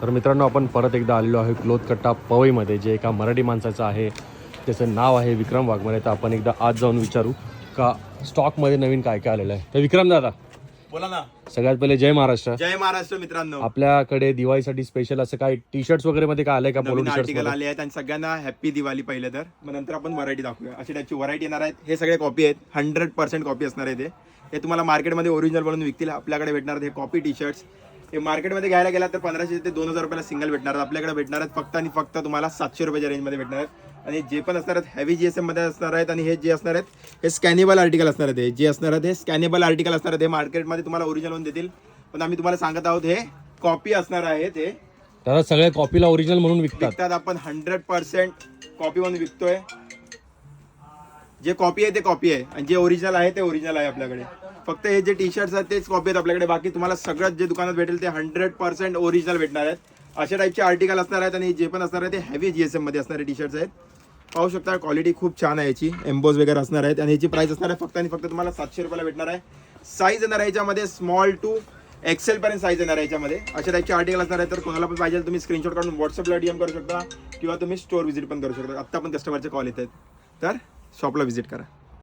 तर मित्रांनो आपण परत एकदा आलेलो आहे क्लोथ कट्टा पवईमध्ये, जे एका मराठी माणसाचं आहे, त्याचं नाव आहे विक्रम वाघमारे. तर आपण एकदा आज जाऊन विचारू का स्टॉकमध्ये नवीन काय काय आलेलं आहे. तर विक्रम दादा बोला ना. सगळ्यात पहिले जय महाराष्ट्र. जय महाराष्ट्र मित्रांनो. आपल्याकडे दिवाळीसाठी स्पेशल असं काय टी शर्ट्स वगैरे मध्ये काय आलंय का? पोलो नवीन टी शर्ट्स आर्टिकल आले आहेत आणि सगळ्यांना हॅप्पी दिवाळी पहिले तर. मग नंतर आपण व्हरायटी दाखवूया. अशी टाईपची व्हरायटी येणार आहेत. हे सगळे कॉपी आहेत, 100% कॉपी असणार आहे. हे तुम्हाला मार्केटमध्ये ओरिजिनल बनवून विकतील. आपल्याकडे भेटणार आहेत हे कॉपी टी शर्ट्स. हे मार्केटमध्ये घ्यायला गेला तर 1500 ते 2000 रुपयाला सिंगल भेटणार आहेत. आपल्याकडे भेटणार आहेत फक्त आणि फक्त तुम्हाला 700 रुपयाच्या रेंजमध्ये भेटणार आहेत. आणि जे पण असणार आहेत हेवी GSM मध्ये असणार आहेत. आणि हे जे असणार आहेत हे स्कॅनेबल आर्टिकल असणार आहेत. हे जे असणार आहेत हे स्कॅनेबल आर्टिकल असणार आहेत. हे मार्केटमध्ये तुम्हाला ओरिजिनल होऊन देतील, पण आम्ही तुम्हाला सांगत आहोत हे कॉपी असणार आहे. ते दादा सगळ्या कॉपीला ओरिजिनल म्हणून विकतात. आपण 100% कॉपी म्हणून विकतोय. जे कॉपी आहे ते कॉपी आहे आणि जे ओरिजिनल आहे ते ओरिजिनल आहे आपल्याकडे. फक्त हे जे टी शर्ट्स आहेत तेच कॉपी आहेत आपल्याकडे. बाकी तुम्हाला सगळं जे दुकानात भेटेल ते 100% ओरिजिनल भेटणार आहेत. अशा टाईपचे आर्टिकल असणार आहेत आणि जे पण असणार आहे ते हेवी GSM मध्ये असणारे टी शर्ट्स आहेत. पाहू शकता क्वालिटी खूप छान आहे याची. एम्बोज वगैरे असणार आहेत आणि याची प्राइस असणार आहे फक्त आणि फक्त तुम्हाला 700 रुपयाला भेटणार आहे. साईज येणार आहे याच्यामध्ये स्मॉल टू XL पर्यंत साईज येणार आहे याच्यामध्ये. अशा टाईपचे आर्टिकल असणार आहे. तर कोणाला पण पाहिजे तुम्ही स्क्रीनशॉट काढून व्हॉट्सअपला DM करू शकता किंवा तुम्ही स्टोर व्हिजिट पण करू शकता. आत्ता पण कस्टमरचे कॉल येत आहेत, तर शॉपला व्हिजिट करा.